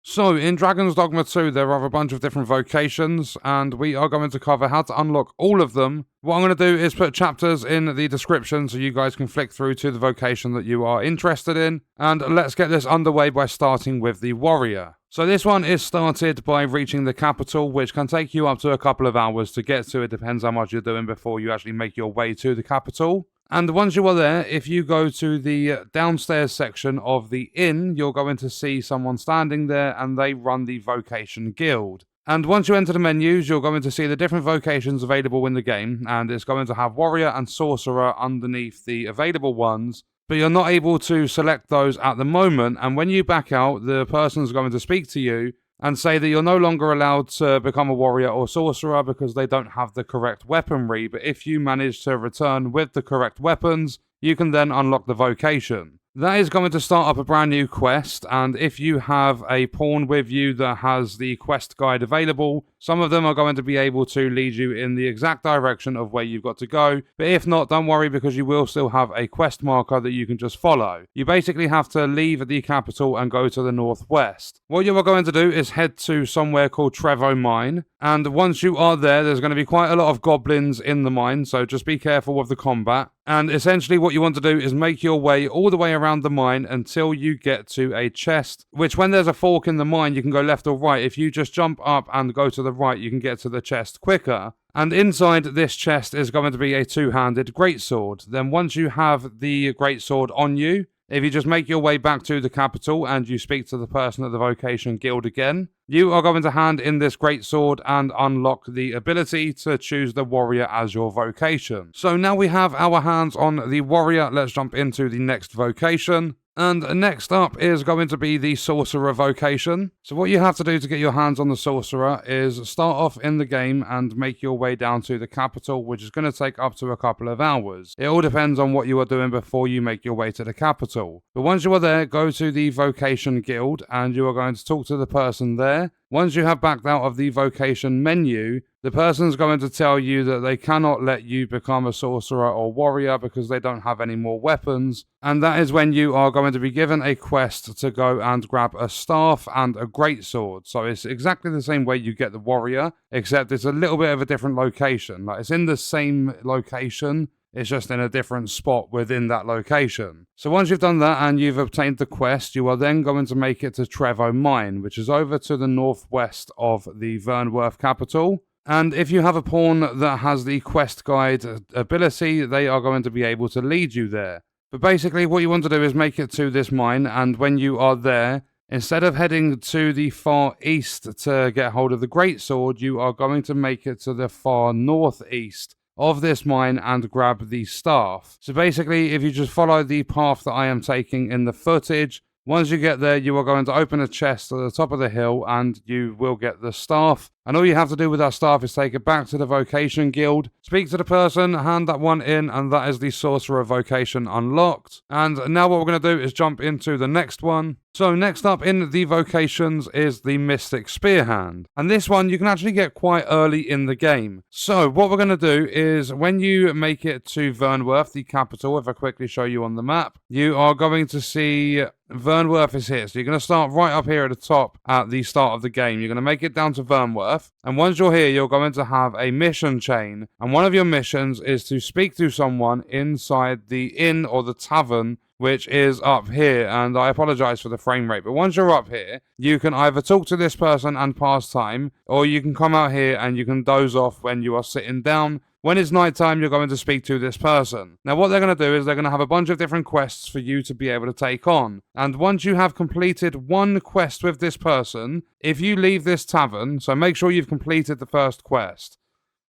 So, in Dragons Dogma 2, there are a bunch of different vocations, and we are going to cover how to unlock all of them. What I'm going to do is put chapters in the description so you guys can flick through to the vocation that you are interested in. And let's get this underway by starting with the Warrior. So this one is started by reaching the capital, which can take you up to a couple of hours to get to. It depends how much you're doing before you actually make your way to the capital. And once you are there, if you go to the downstairs section of the inn, you're going to see someone standing there, and they run the Vocation Guild. And once you enter the menus, you're going to see the different vocations available in the game, and it's going to have Warrior and Sorcerer underneath the available ones, but you're not able to select those at the moment, and when you back out, the person's going to speak to you and say that you're no longer allowed to become a warrior or sorcerer because they don't have the correct weaponry, but if you manage to return with the correct weapons, you can then unlock the vocation. That is going to start up a brand new quest, and if you have a pawn with you that has the quest guide available, some of them are going to be able to lead you in the exact direction of where you've got to go, but if not, don't worry because you will still have a quest marker that you can just follow. You basically have to leave the capital and go to the northwest. What you are going to do is head to somewhere called Trevo Mine, and once you are there, there's going to be quite a lot of goblins in the mine, so just be careful with the combat. And essentially what you want to do is make your way all the way around the mine until you get to a chest, which when there's a fork in the mine, you can go left or right. If you just jump up and go to the right, you can get to the chest quicker. And inside this chest is going to be a two-handed greatsword. Then once you have the greatsword on you, if you just make your way back to the capital and you speak to the person at the Vocation Guild again, you are going to hand in this greatsword and unlock the ability to choose the warrior as your vocation. So now we have our hands on the warrior, let's jump into the next vocation. And next up is going to be the Sorcerer vocation. So what you have to do to get your hands on the Sorcerer is start off in the game and make your way down to the capital, which is going to take up to a couple of hours. It all depends on what you are doing before you make your way to the capital. But once you are there, go to the Vocation Guild and you are going to talk to the person there. Once you have backed out of the vocation menu, the person's going to tell you that they cannot let you become a sorcerer or warrior because they don't have any more weapons. And that is when you are going to be given a quest to go and grab a staff and a greatsword. So it's exactly the same way you get the warrior, except it's a little bit of a different location. Like it's in the same location, it's just in a different spot within that location. So once you've done that and you've obtained the quest, you are then going to make it to Trevo Mine, which is over to the northwest of the Vernworth capital. And if you have a pawn that has the quest guide ability, they are going to be able to lead you there. But basically what you want to do is make it to this mine, and when you are there, instead of heading to the far east to get hold of the greatsword, you are going to make it to the far northeast of this mine and grab the staff. So basically, if you just follow the path that I am taking in the footage, once you get there, you are going to open a chest at the top of the hill and you will get the staff. And all you have to do with that staff is take it back to the Vocation Guild, speak to the person, hand that one in, and that is the Sorcerer vocation unlocked. And now what we're going to do is jump into the next one. So next up in the vocations is the Mystic Spearhand. And this one you can actually get quite early in the game. So what we're going to do is when you make it to Vernworth, the capital, if I quickly show you on the map, you are going to see Vernworth is here. So you're going to start right up here at the top at the start of the game. You're going to make it down to Vernworth. And once you're here, you're going to have a mission chain. And one of your missions is to speak to someone inside the inn or the tavern, which is up here. And I apologize for the frame rate. But once you're up here, you can either talk to this person and pass time, or you can come out here and you can doze off when you are sitting down. When it's nighttime, you're going to speak to this person. Now, what they're going to do is they're going to have a bunch of different quests for you to be able to take on. And once you have completed one quest with this person, if you leave this tavern, so make sure you've completed the first quest,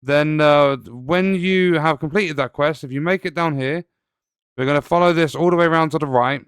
then when you have completed that quest, if you make it down here, we're going to follow this all the way around to the right.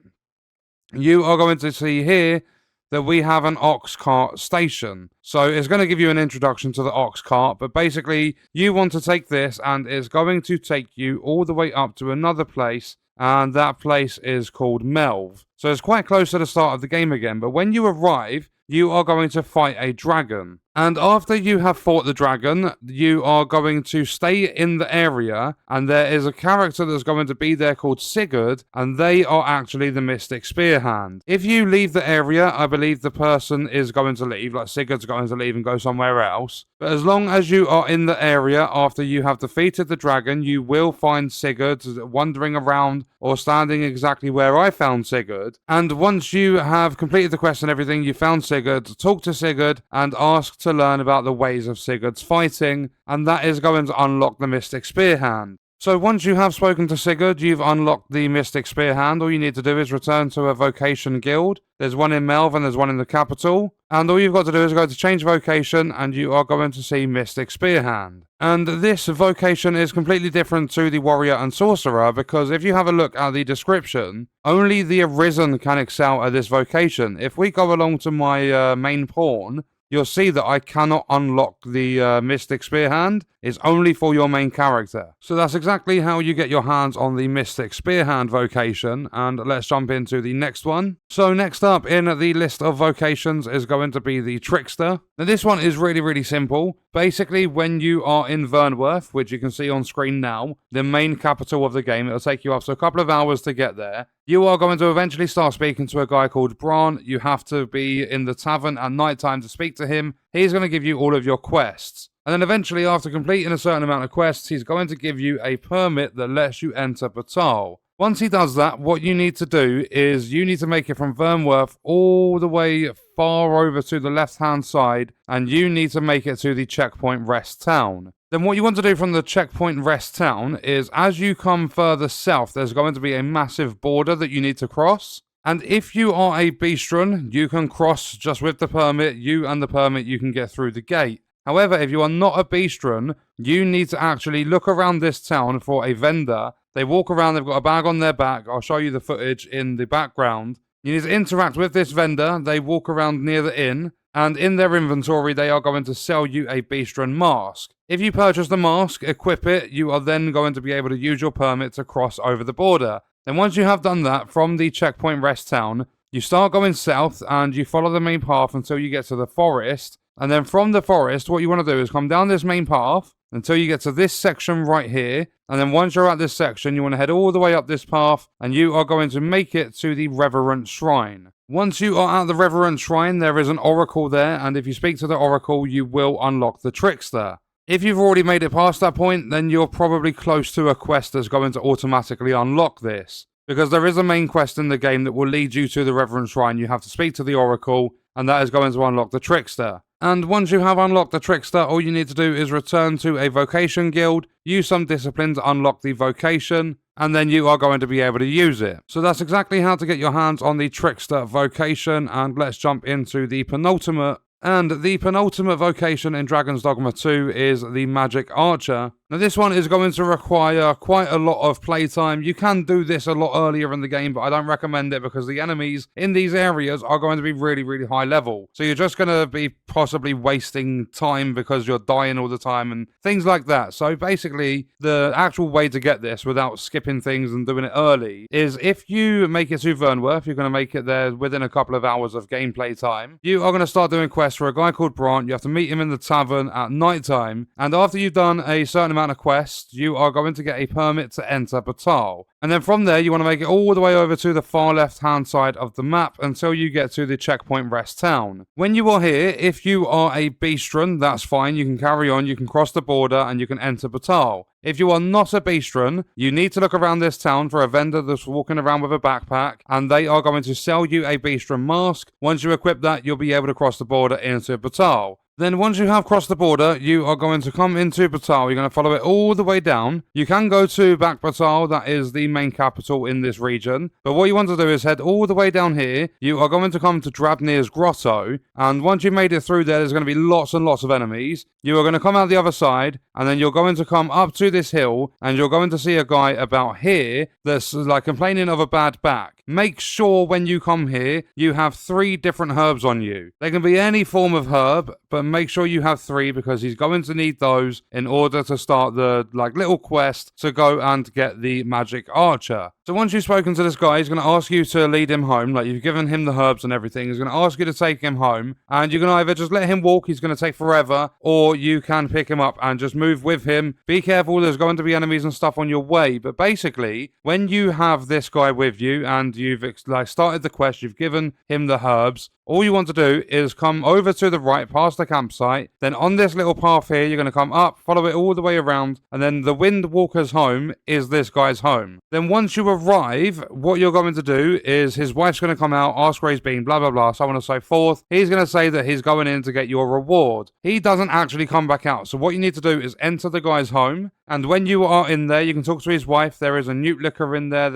You are going to see here that we have an ox cart station. So it's going to give you an introduction to the ox cart, but basically you want to take this and it's going to take you all the way up to another place, and that place is called Melv. So it's quite close to the start of the game again, but when you arrive, you are going to fight a dragon. And after you have fought the dragon, you are going to stay in the area, and there is a character that's going to be there called Sigurd, and they are actually the Mystic Spearhand. If you leave the area, I believe the person is going to leave, like Sigurd's going to leave and go somewhere else. But as long as you are in the area after you have defeated the dragon, you will find Sigurd wandering around or standing exactly where I found Sigurd. And once you have completed the quest and everything, you found Sigurd, talk to Sigurd and ask to learn about the ways of Sigurd's fighting, and that is going to unlock the Mystic Spearhand. So once you have spoken to Sigurd, you've unlocked the Mystic Spearhand. All you need to do is return to a Vocation guild. There's one in Melv and there's one in the capital. And all you've got to do is go to change vocation and you are going to see Mystic Spearhand. And this vocation is completely different to the warrior and sorcerer, because if you have a look at the description, only the Arisen can excel at this vocation. If we go along to my main pawn, you'll see that I cannot unlock the Mystic Spearhand. It's only for your main character. So that's exactly how you get your hands on the Mystic Spearhand vocation, and let's jump into the next one. So next up in the list of vocations is going to be the Trickster. Now this one is really simple. Basically, when you are in Vernworth, which you can see on screen now, the main capital of the game, it'll take you up to a couple of hours to get there. You are going to eventually start speaking to a guy called Bran. You have to be in the tavern at night time to speak to him. He's going to give you all of your quests. And then eventually, after completing a certain amount of quests, he's going to give you a permit that lets you enter Batal. Once he does that, what you need to do is you need to make it from Vernworth all the way far over to the left-hand side, and you need to make it to the Checkpoint Rest Town. Then what you want to do from the Checkpoint Rest Town is, as you come further south, there's going to be a massive border that you need to cross. And if you are a Beastrun, you can cross just with the permit. You and the permit, you can get through the gate. However, if you are not a Beastrun, you need to actually look around this town for a vendor. They walk around, they've got a bag on their back. I'll show you the footage in the background. You need to interact with this vendor. They walk around near the inn, and in their inventory, they are going to sell you a Beastrun mask. If you purchase the mask, equip it, you are then going to be able to use your permit to cross over the border. Then once you have done that, from the Checkpoint Rest Town, you start going south and you follow the main path until you get to the forest. And then from the forest, what you want to do is come down this main path until you get to this section right here. And then once you're at this section, you want to head all the way up this path and you are going to make it to the Reverend Shrine. Once you are at the Reverend Shrine, there is an oracle there. And if you speak to the oracle, you will unlock the Trickster. If you've already made it past that point, then you're probably close to a quest that's going to automatically unlock this. Because there is a main quest in the game that will lead you to the Reverend Shrine. You have to speak to the oracle, and that is going to unlock the Trickster. And once you have unlocked the Trickster, all you need to do is return to a Vocation guild, use some discipline to unlock the Vocation, and then you are going to be able to use it. So that's exactly how to get your hands on the Trickster Vocation, and let's jump into the penultimate. And the penultimate vocation in Dragons Dogma 2 is the Magick Archer. Now this one is going to require quite a lot of playtime. You can do this a lot earlier in the game, but I don't recommend it because the enemies in these areas are going to be really high level. So you're just going to be possibly wasting time because you're dying all the time and things like that. So basically, the actual way to get this without skipping things and doing it early is if you make it to Vernworth, you're going to make it there within a couple of hours of gameplay time. You are going to start doing quests for a guy called Bran. You have to meet him in the tavern at night time. And after you've done a certain amount of quests, you are going to get a permit to enter Batal. And then from there, you want to make it all the way over to the far left-hand side of the map until you get to the Checkpoint Rest Town. When you are here, if you are a Beastrun, that's fine. You can carry on, you can cross the border, and you can enter Batal. If you are not a Beastrun, you need to look around this town for a vendor that's walking around with a backpack, and they are going to sell you a Beastrun mask. Once you equip that, you'll be able to cross the border into Batal. Then once you have crossed the border, you are going to come into Batal. You're going to follow it all the way down. You can go to Back Batal, that is the main capital in this region. But what you want to do is head all the way down here. You are going to come to Drabnir's Grotto. And once you've made it through there, there's going to be lots and lots of enemies. You are going to come out the other side, and then you're going to come up to this hill, and you're going to see a guy about here that's like complaining of a bad back. Make sure when you come here, you have 3 different herbs on you. They can be any form of herb, but make sure you have 3 because he's going to need those in order to start the little quest to go and get the Magick Archer. So once you've spoken to this guy, he's going to ask you to lead him home. Like, you've given him the herbs and everything. He's going to ask you to take him home. And you can either just let him walk, he's going to take forever, or you can pick him up and just move with him. Be careful, there's going to be enemies and stuff on your way. But basically, when you have this guy with you and you've started the quest, you've given him the herbs, all you want to do is come over to the right past the campsite. Then on this little path here, you're going to come up, follow it all the way around, and then the Windwalker's home is this guy's home. Then once you arrive, what you're going to do is his wife's going to come out, ask where he's been, blah, blah, blah, so on and so forth. He's going to say that he's going in to get your reward. He doesn't actually come back out. So what you need to do is enter the guy's home. And when you are in there, you can talk to his wife. There is a newt liquor in there.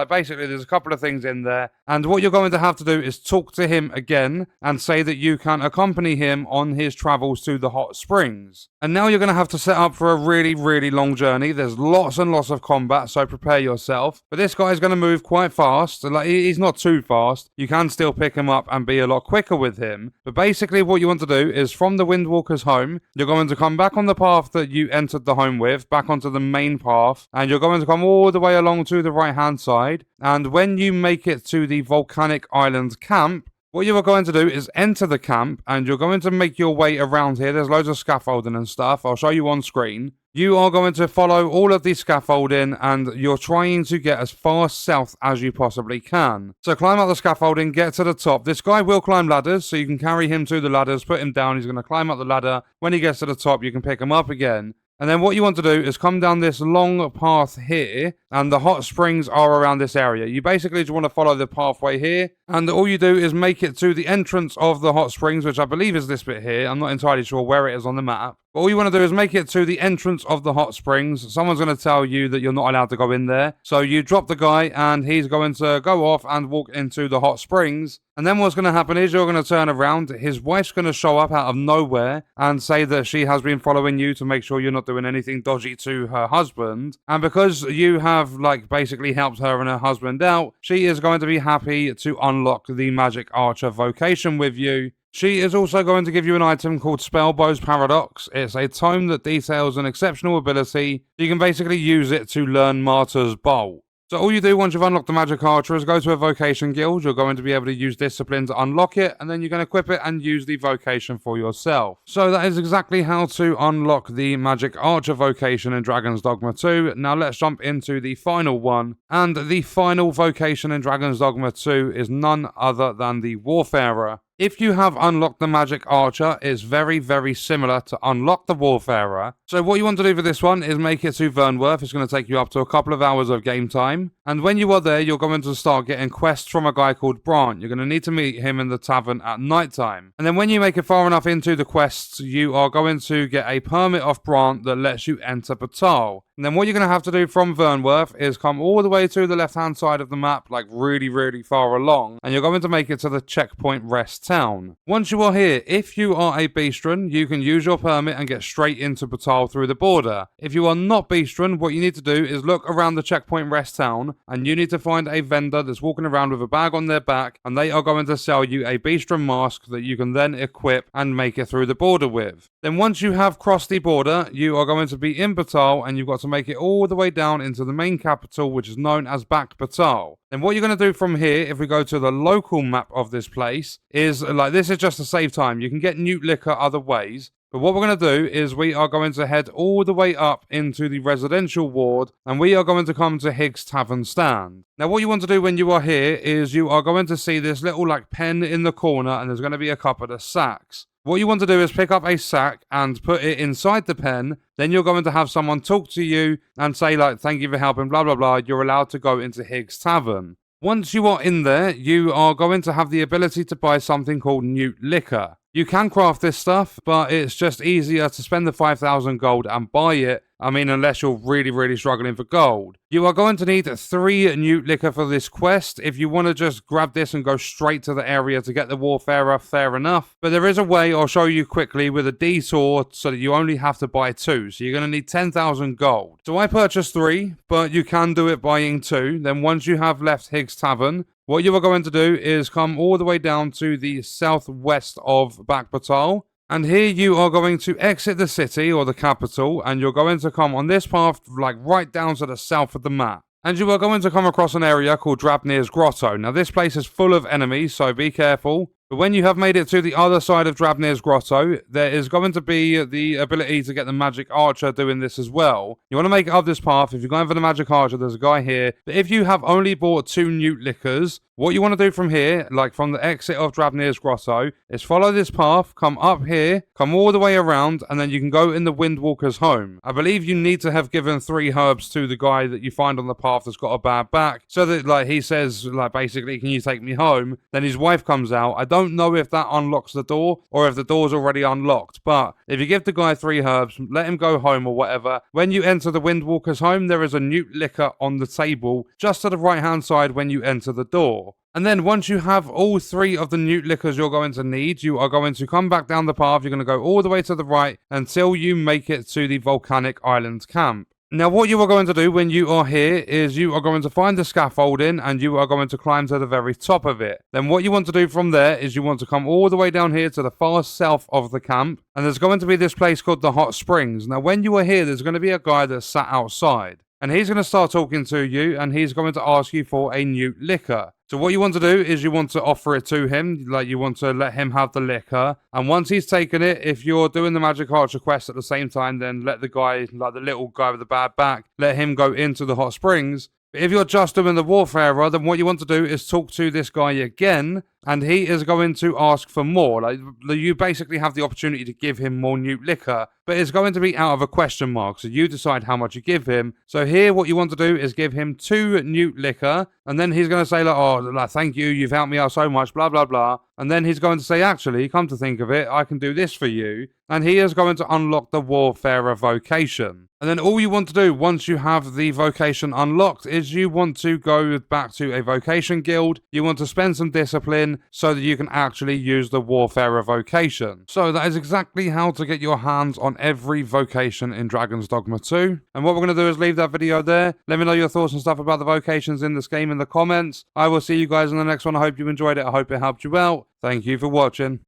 Basically, there's a couple of things in there. And what you're going to have to do is talk to him again and say that you can accompany him on his travels to the hot springs. And now you're going to have to set up for a really, really long journey. There's lots and lots of combat, so prepare yourself. But this guy's going to move quite fast. He's not too fast. You can still pick him up and be a lot quicker with him. But basically, what you want to do is from the Windwalker's home, you're going to come back on the path that you entered the home with, back onto the main path, and you're going to come all the way along to the right hand side. And when you make it to the volcanic island camp, what you are going to do is enter the camp, and you're going to make your way around here. There's loads of scaffolding and stuff. I'll show you on screen. You are going to follow all of the scaffolding, and you're trying to get as far south as you possibly can. So climb up the scaffolding, get to the top. This guy will climb ladders, so you can carry him to the ladders, put him down. He's going to climb up the ladder. When he gets to the top, you can pick him up again. And then what you want to do is come down this long path here, and the hot springs are around this area. You basically just want to follow the pathway here, and all you do is make it to the entrance of the hot springs, which I believe is this bit here. I'm not entirely sure where it is on the map. But all you want to do is make it to the entrance of the hot springs. Someone's going to tell you that you're not allowed to go in there. So you drop the guy, and he's going to go off and walk into the hot springs. And then what's going to happen is you're going to turn around. His wife's going to show up out of nowhere and say that she has been following you to make sure you're not doing anything dodgy to her husband. And because you have basically helped her and her husband out, she is going to be happy to unlock the Magick Archer Vocation with you. She is also going to give you an item called Spellbow's Paradox. It's a tome that details an exceptional ability. You can basically use it to learn Martyr's Bolt. So all you do once you've unlocked the Magick Archer is go to a Vocation guild. You're going to be able to use Discipline to unlock it, and then you can equip it and use the Vocation for yourself. So that is exactly how to unlock the Magick Archer Vocation in Dragons Dogma 2. Now let's jump into the final one. And the final Vocation in Dragons Dogma 2 is none other than the Warfarer. If you have unlocked the Magick Archer, it's very, very similar to unlock the Warfarer. So what you want to do for this one is make it to Vernworth. It's going to take you up to a couple of hours of game time. And when you are there, you're going to start getting quests from a guy called Brant. You're going to need to meet him in the tavern at night time. And then when you make it far enough into the quests, you are going to get a permit off Brant that lets you enter Batal. And then what you're going to have to do from Vernworth is come all the way to the left-hand side of the map, really, really far along, and you're going to make it to the checkpoint rest town. Once you are here, if you are a Beastron, you can use your permit and get straight into Batal through the border. If you are not Beastron, what you need to do is look around the checkpoint rest town, and you need to find a vendor that's walking around with a bag on their back, and they are going to sell you a Beastron mask that you can then equip and make it through the border with. Then once you have crossed the border, you are going to be in Batal, and you've got to make it all the way down into the main capital, which is known as Back Batal. Then what you're going to do from here, if we go to the local map of this place, is this is just to save time. You can get newt liquor other ways. But what we're going to do is we are going to head all the way up into the residential ward, and we are going to come to Higgs Tavern Stand. Now what you want to do when you are here is you are going to see this little pen in the corner, and there's going to be a couple of sacks. What you want to do is pick up a sack and put it inside the pen. Then you're going to have someone talk to you and say thank you for helping, blah, blah, blah. You're allowed to go into Higgs Tavern. Once you are in there, you are going to have the ability to buy something called newt liquor. You can craft this stuff, but it's just easier to spend the 5,000 gold and buy it. I mean, unless you're really, really struggling for gold. You are going to need 3 newt liquor for this quest. If you want to just grab this and go straight to the area to get the Warfarer, fair enough. But there is a way I'll show you quickly with a detour so that you only have to buy 2. So you're going to need 10,000 gold. So I purchased 3, but you can do it buying 2. Then once you have left Higgs Tavern, what you are going to do is come all the way down to the southwest of Back Batal. And here you are going to exit the city or the capital, and you're going to come on this path right down to the south of the map. and you are going to come across an area called Drabnir's Grotto. Now this place is full of enemies, so be careful. But when you have made it to the other side of Drabnir's Grotto, there is going to be the ability to get the Magick Archer doing this as well. You want to make it up this path. If you're going for the Magick Archer, there's a guy here. But if you have only bought 2 Newt Liquors, what you want to do from here, like from the exit of Drabnir's Grotto, is follow this path, come up here, come all the way around, and then you can go in the Windwalker's home. I believe you need to have given 3 herbs to the guy that you find on the path that's got a bad back, so that like he says, like basically, can you take me home? Then his wife comes out. I don't know if that unlocks the door or if the door's already unlocked, but if you give the guy 3 herbs, let him go home or whatever, when you enter the Windwalker's home, there is a Newt Liquor on the table just to the right hand side when you enter the door. And then once you have all 3 of the Newt Liquors you're going to need, you are going to come back down the path. You're going to go all the way to the right until you make it to the Volcanic Island camp. Now what you are going to do when you are here is you are going to find the scaffolding and you are going to climb to the very top of it. Then what you want to do from there is you want to come all the way down here to the far south of the camp, and there's going to be this place called the Hot Springs. Now when you are here, there's going to be a guy that's sat outside. And he's going to start talking to you, and he's going to ask you for a Newt Liquor. So what you want to do is you want to offer it to him, like you want to let him have the liquor. And once he's taken it, if you're doing the Magick Archer quest at the same time, then let the guy, like the little guy with the bad back, let him go into the Hot Springs. But if you're just doing the Warfarer, then what you want to do is talk to this guy again, and he is going to ask for more. Like, you basically have the opportunity to give him more Newt Liquor, but it's going to be out of a question mark, so you decide how much you give him. So here, what you want to do is give him 2 Newt Liquor, and then he's going to say, like, oh, like, thank you, you've helped me out so much, blah, blah, blah. And then he's going to say, actually, come to think of it, I can do this for you. And he is going to unlock the Warfarer Vocation. And then all you want to do once you have the Vocation unlocked is you want to go back to a Vocation guild. You want to spend some discipline so that you can actually use the Warfarer Vocation. So that is exactly how to get your hands on every Vocation in Dragons Dogma 2. And what we're going to do is leave that video there. Let me know your thoughts and stuff about the Vocations in this game in the comments. I will see you guys in the next one. I hope you enjoyed it. I hope it helped you out. Thank you for watching.